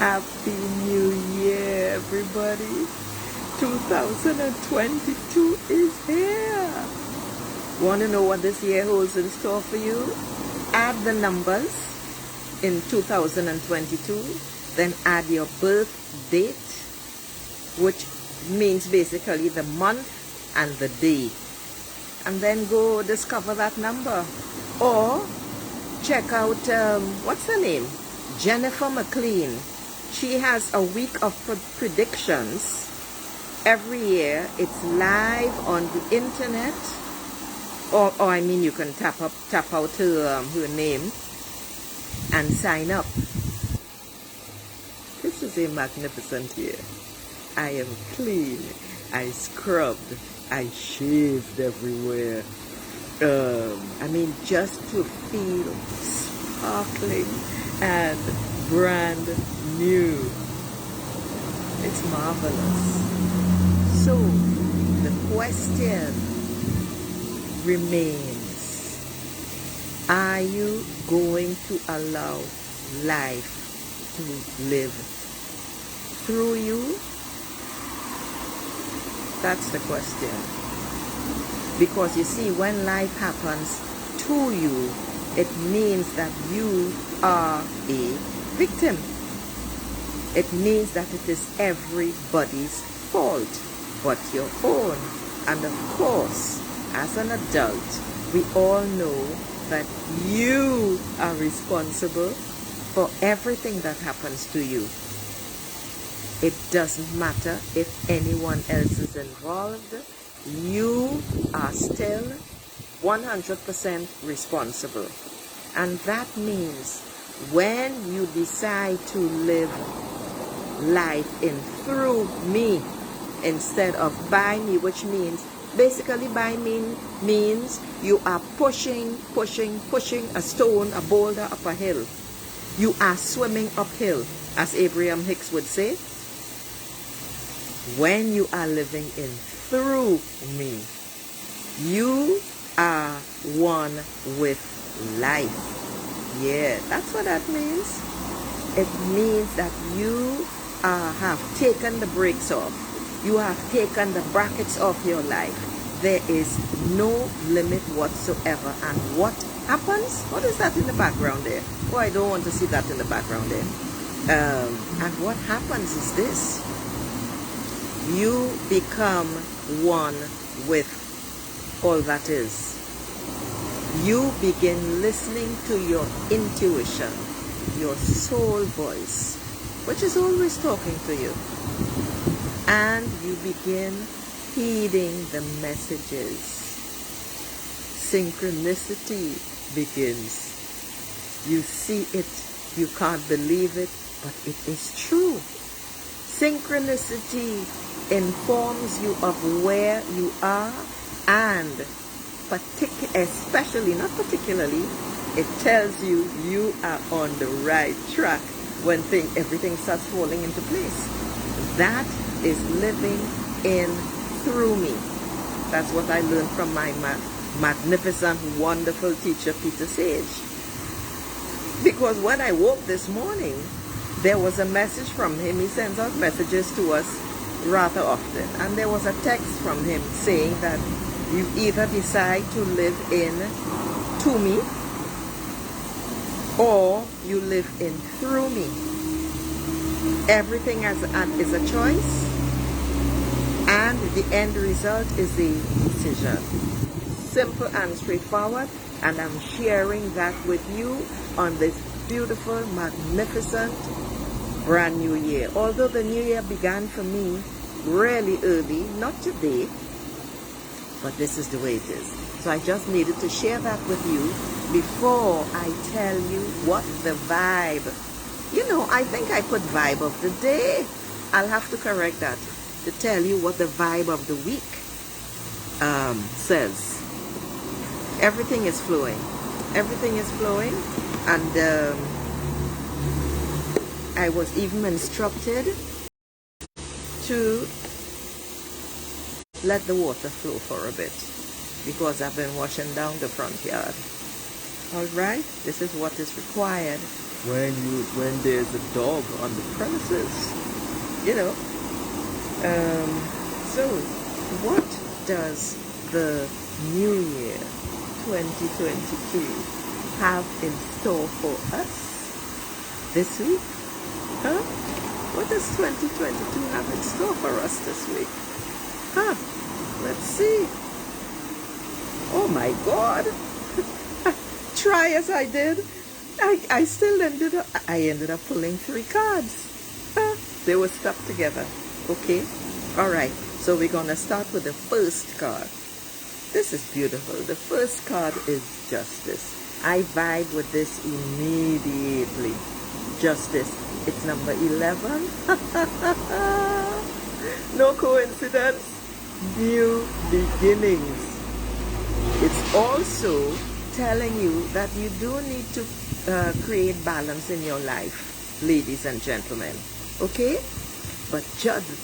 Happy New Year, everybody. 2022 is here. Want to know what this year holds in store for you? Add the numbers in 2022, then add your birth date, which means basically the month and the day, and then go discover that number. Or check out, what's her name? Jennifer McLean. She has a week of predictions every year. It's live on the internet, or I mean, you can tap out her name and sign up. This is a magnificent year. I am clean. I scrubbed. I shaved everywhere. I mean, just to feel sparkling and brand new. It's marvelous. So the question remains, are you going to allow life to live through you? That's the question. Because you see, when life happens to you, it means that you are a victim. It means that it is everybody's fault but your own. And of course, as an adult, we all know that you are responsible for everything that happens to you. It doesn't matter if anyone else is involved. You are still 100% responsible. And that means when you decide to live life in through me instead of by me, which means basically by me means you are pushing a stone, a boulder up a hill. You are swimming uphill, as Abraham Hicks would say. When you are living in through me, you are one with life. Yeah, that's what that means. It means that you have taken the brakes off. You have taken the brackets off your life. There is no limit whatsoever. And what happens? What is that in the background there? Oh, I don't want to see that in the background there. And what happens is this. You become one with all that is. You begin listening to your intuition, your soul voice, which is always talking to you. And you begin heeding the messages. Synchronicity begins. You see it, you can't believe it, but it is true. Synchronicity informs you of where you are, and especially, not particularly, it tells you you are on the right track when everything starts falling into place. That is living in through me. That's what I learned from my magnificent, wonderful teacher, Peter Sage. Because when I woke this morning, there was a message from him. He sends out messages to us rather often. And there was a text from him saying that you either decide to live in to me or you live in through me. Everything is a choice, and the end result is a decision. Simple and straightforward, and I'm sharing that with you on this beautiful, magnificent, brand new year. Although the new year began for me really early, not today, but this is the way it is. So I just needed to share that with you before I tell you what the vibe. You know, I think I put vibe of the day. I'll have to correct that to tell you what the vibe of the week says. Everything is flowing. Everything is flowing, and I was even instructed to let the water flow for a bit because I've been washing down the front yard. All right, this is what is required when there's a dog on the premises, you know. So what does the new year 2022 have in store for us this week? Huh? What does 2022 have in store for us this week? Huh? Let's see. Oh my God. Try as I did, I still ended up pulling 3 cards. They were stuck together. Okay? Alright, so we're gonna start with the first card. This is beautiful. The first card is Justice. I vibe with this immediately. Justice. It's number 11. No coincidence. New beginnings. It's also telling you that you do need to create balance in your life, ladies and gentlemen. Okay? But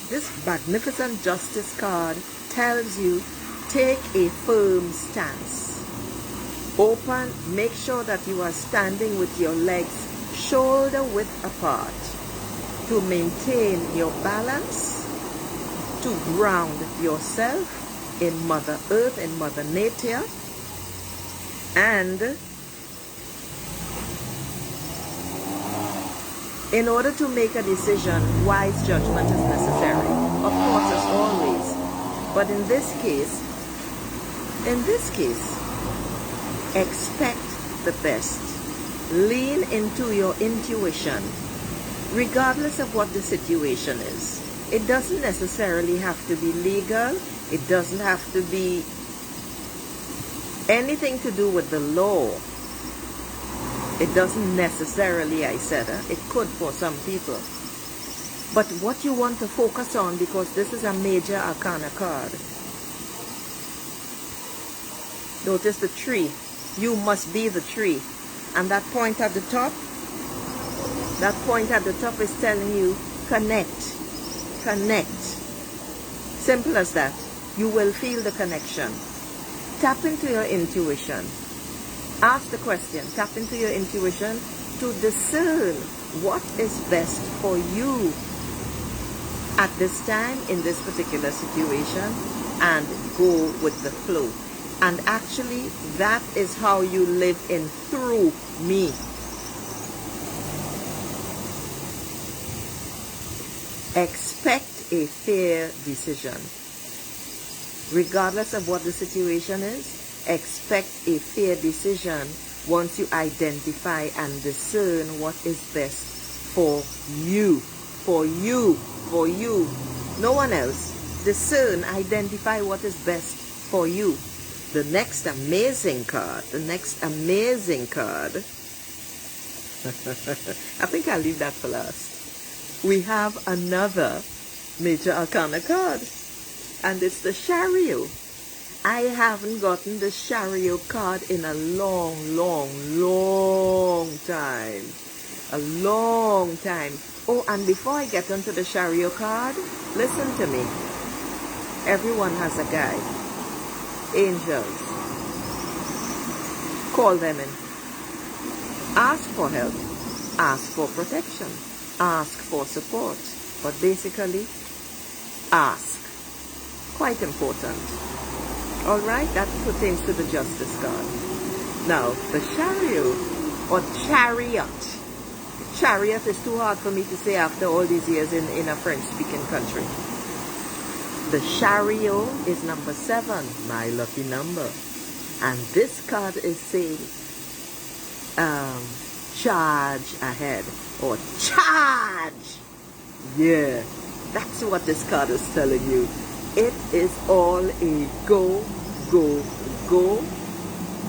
this magnificent Justice card tells you, take a firm stance. Open, make sure that you are standing with your legs shoulder width apart to maintain your balance, to ground yourself in Mother Earth and Mother Nature, and in order to make a decision, wise judgment is necessary. Of course, as always. But in this case, expect the best. Lean into your intuition, regardless of what the situation is. It doesn't necessarily have to be legal. It doesn't have to be anything to do with the law. It doesn't necessarily, I said, it could for some people. But what you want to focus on, because this is a major arcana card. Notice the tree. You must be the tree. And that point at the top is telling you, connect. Connect. Simple as that. You will feel the connection. Tap into your intuition. Ask the question. Tap into your intuition to discern what is best for you at this time in this particular situation, and go with the flow. And actually, that is how you live in through me. Expect a fair decision. Regardless of what the situation is, expect a fair decision once you identify and discern what is best for you. For you. For you. No one else. Discern, identify what is best for you. The next amazing card. I think I'll leave that for last. We have another major arcana card, and it's the Chariot. I haven't gotten the Chariot card in a long time. A long time. Oh, and before I get onto the Chariot card, listen to me. Everyone has a guide. Angels. Call them in. Ask for help. Ask for protection. Ask for support. But basically, ask. Quite important. Alright, that pertains to the Justice card. Now, the Chariot, or Chariot. Chariot is too hard for me to say after all these years in a French-speaking country. The Chariot is number 7, my lucky number. And this card is saying, charge ahead, or charge. Yeah, that's what this card is telling you. It is all a go, go, go.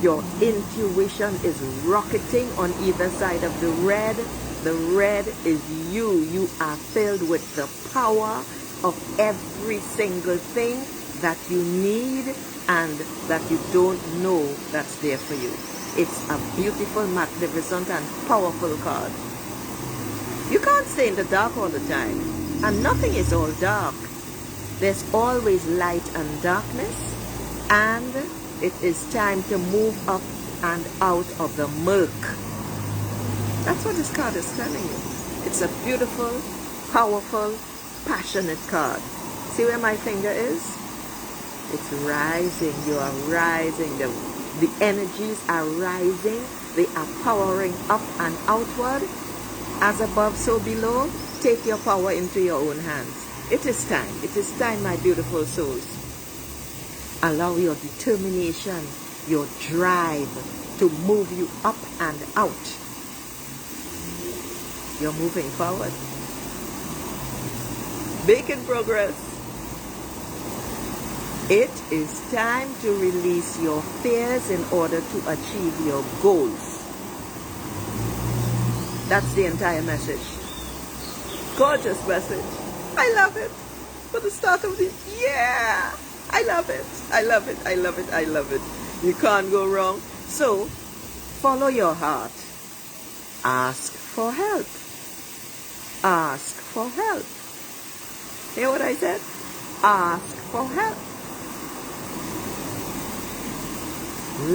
Your intuition is rocketing on either side of the red. The red is you. You are filled with the power of every single thing that you need and that you don't know that's there for you. It's a beautiful, magnificent, and powerful card. You can't stay in the dark all the time, and nothing is all dark. There's always light and darkness, and it is time to move up and out of the murk. That's what this card is telling you. It's a beautiful, powerful, passionate card. See where my finger is? It's rising. You are rising. The energies are rising. They are powering up and outward. As above, so below. Take your power into your own hands. It is time. It is time, my beautiful souls. Allow your determination, your drive to move you up and out. You're moving forward. Making progress. It is time to release your fears in order to achieve your goals. That's the entire message. Gorgeous message. I love it. For the start of the year. I love it. I love it. I love it. I love it. You can't go wrong. So, follow your heart. Ask for help. Ask for help. Hear what I said? Ask for help.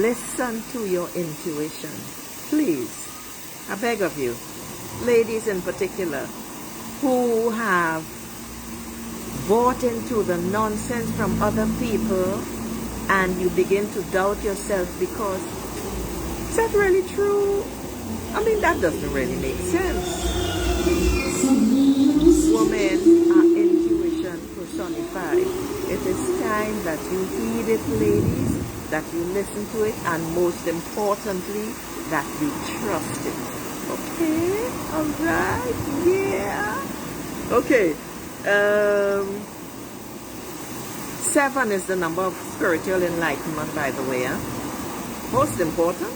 Listen to your intuition. Please, I beg of you, ladies in particular, who have bought into the nonsense from other people and you begin to doubt yourself because, is that really true? I mean, that doesn't really make sense. Women are intuition personified. It is time that you heed it, ladies, that you listen to it, and most importantly, that you trust it. Okay? Alright? Yeah? Okay. 7 is the number of spiritual enlightenment, by the way. Huh? Most important,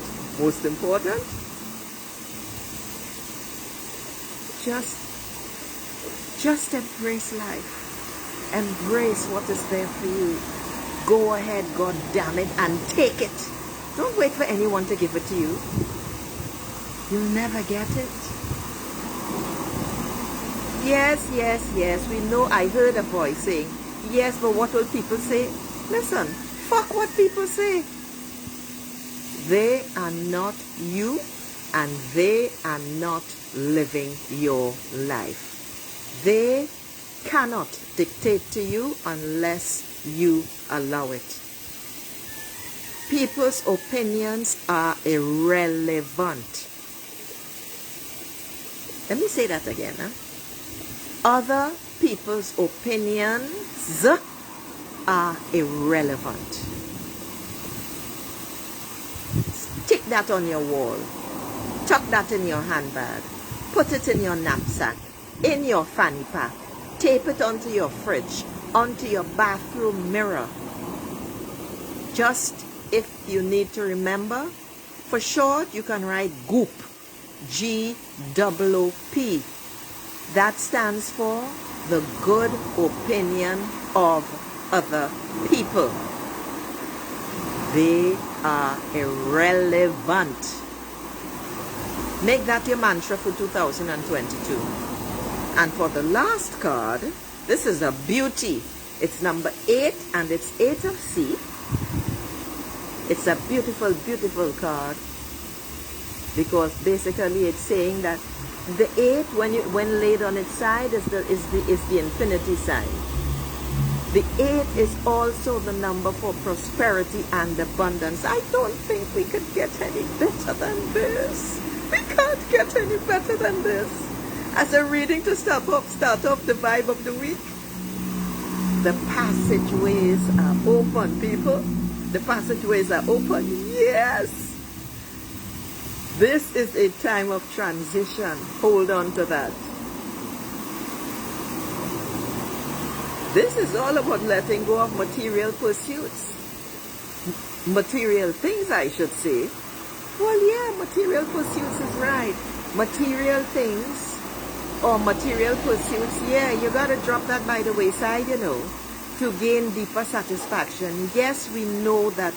just embrace life. Embrace what is there for you. Go ahead, God damn it, and take it. Don't wait for anyone to give it to you. You'll never get it. Yes, yes, yes, we know. I heard a voice saying, yes, but what will people say? Listen, fuck what people say. They are not you, and they are not living your life. They cannot dictate to you unless you allow it. People's opinions are irrelevant. Let me say that again. Huh? Other people's opinions are irrelevant. Stick that on your wall. Tuck that in your handbag. Put it in your knapsack. In your fanny pack. Tape it onto your fridge. Onto your bathroom mirror. Just if you need to remember, for short, you can write GOOP. G-O-O-P. That stands for the good opinion of other people. They are irrelevant. Make that your mantra for 2022. And for the last card, this is a beauty. It's number 8 and it's 8 of C. It's a beautiful, beautiful card because basically it's saying that the 8, when laid on its side, is the infinity sign. The 8 is also the number for prosperity and abundance. I don't think we could get any better than this. We can't get any better than this. As a reading to start off the vibe of the week, the passageways are open, people. The passageways are open. Yes. This is a time of transition. Hold on to that. This is all about letting go of material pursuits. Material things, I should say. Well, yeah, material pursuits is right. Material things or material pursuits, yeah, you got to drop that by the wayside, you know, to gain deeper satisfaction. Yes, we know that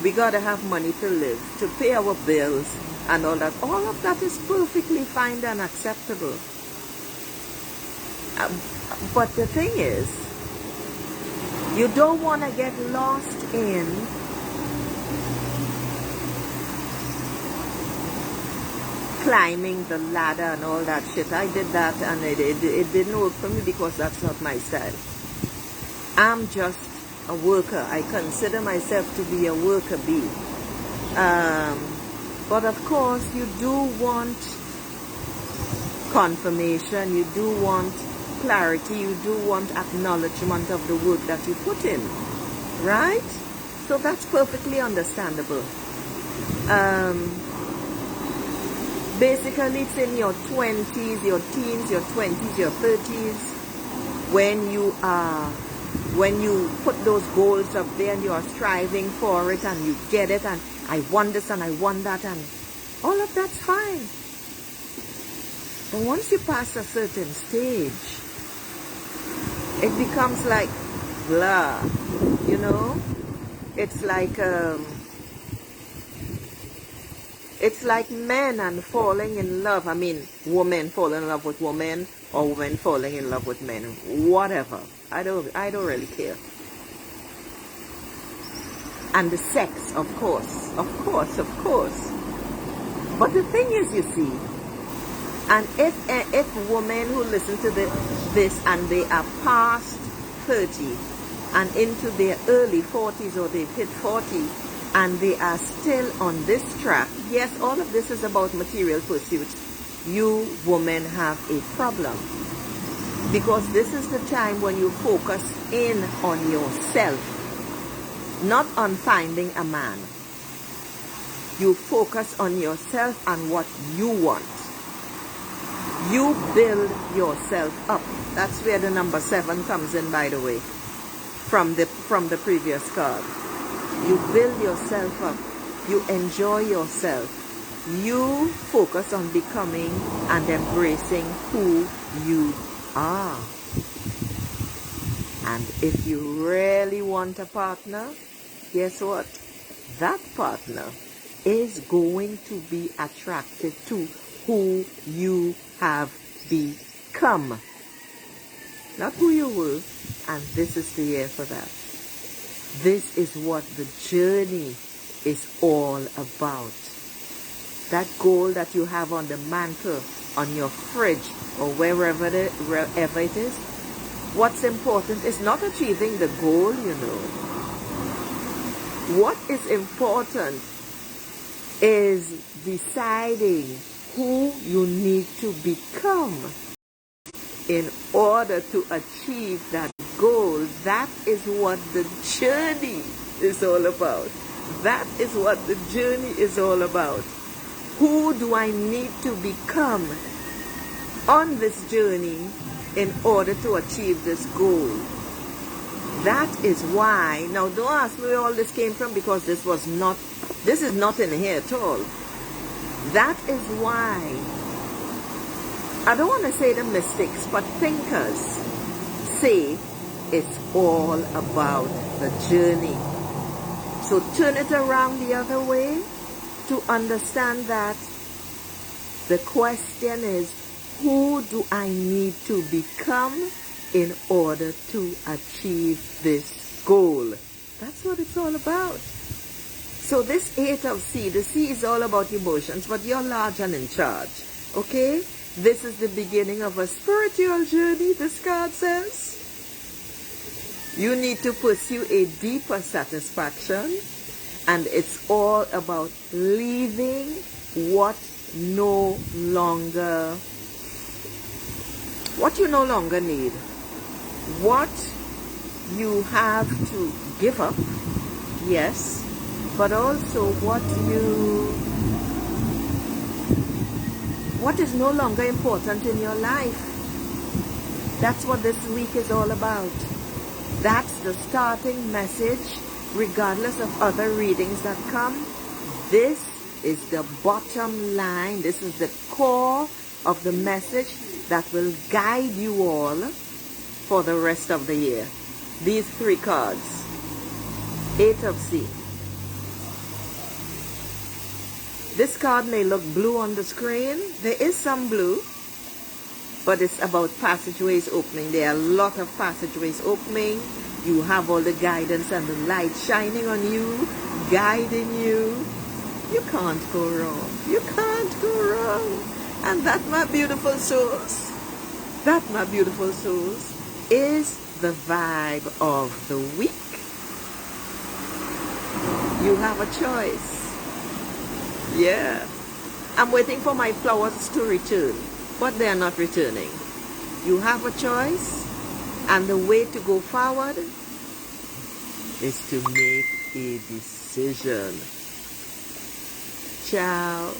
we got to have money to live, to pay our bills and all that. All of that is perfectly fine and acceptable. But the thing is, you don't want to get lost in climbing the ladder and all that shit. I did that and it didn't work for me because that's not my style. I'm just a worker. I consider myself to be a worker bee. But of course, you do want confirmation, you do want clarity, you do want acknowledgement of the work that you put in, right? So that's perfectly understandable. Basically, it's in your 20s, your teens, your 20s, your 30s, when you put those goals up there and you are striving for it and you get it and I want this and I want that and all of that's fine. But once you pass a certain stage, it becomes like blah, you know? It's like men and falling in love. I mean, women falling in love with women or women falling in love with men. Whatever. I don't really care. And the sex, of course. But the thing is, you see, and if women who listen to this and they are past 30 and into their early 40s or they've hit 40 and they are still on this track, yes, all of this is about material pursuits, you women have a problem. Because this is the time when you focus in on yourself, not on finding a man. You focus on yourself and what you want. You build yourself up. That's where the number 7 comes in, by the way, from the previous card. You build yourself up. You enjoy yourself. You focus on becoming and embracing who you are. And if you really want a partner, guess what? That partner is going to be attracted to who you have become. Not who you were. And this is the year for that. This is what the journey is all about. That goal that you have on the mantle, on your fridge, or wherever it is, what's important is not achieving the goal, you know. What is important is deciding who you need to become in order to achieve that goal. That is what the journey is all about. That is what the journey is all about. Who do I need to become on this journey in order to achieve this goal? That is why, now don't ask me where all this came from, because this is not in here at all. That is why, I don't want to say the mystics, but thinkers say it's all about the journey. So turn it around the other way to understand that the question is, who do I need to become in order to achieve this goal? That's what it's all about. So this 8 of C, the C is all about emotions, but you're large and in charge. Okay? This is the beginning of a spiritual journey, this card says. You need to pursue a deeper satisfaction, and it's all about leaving what you no longer need. What you have to give up, yes, but also what is no longer important in your life. That's what this week is all about. That's the starting message, regardless of other readings that come. This is the bottom line. This is the core of the message that will guide you all for the rest of the year. These 3 cards. 8 of C. This card may look blue on the screen. There is some blue, but it's about passageways opening. There are a lot of passageways opening. You have all the guidance and the light shining on you, guiding you. You can't go wrong. You can't go wrong. And that, my beautiful souls, is the vibe of the week. You have a choice. Yeah. I'm waiting for my flowers to return, but they are not returning. You have a choice, and the way to go forward is to make a decision. Ciao.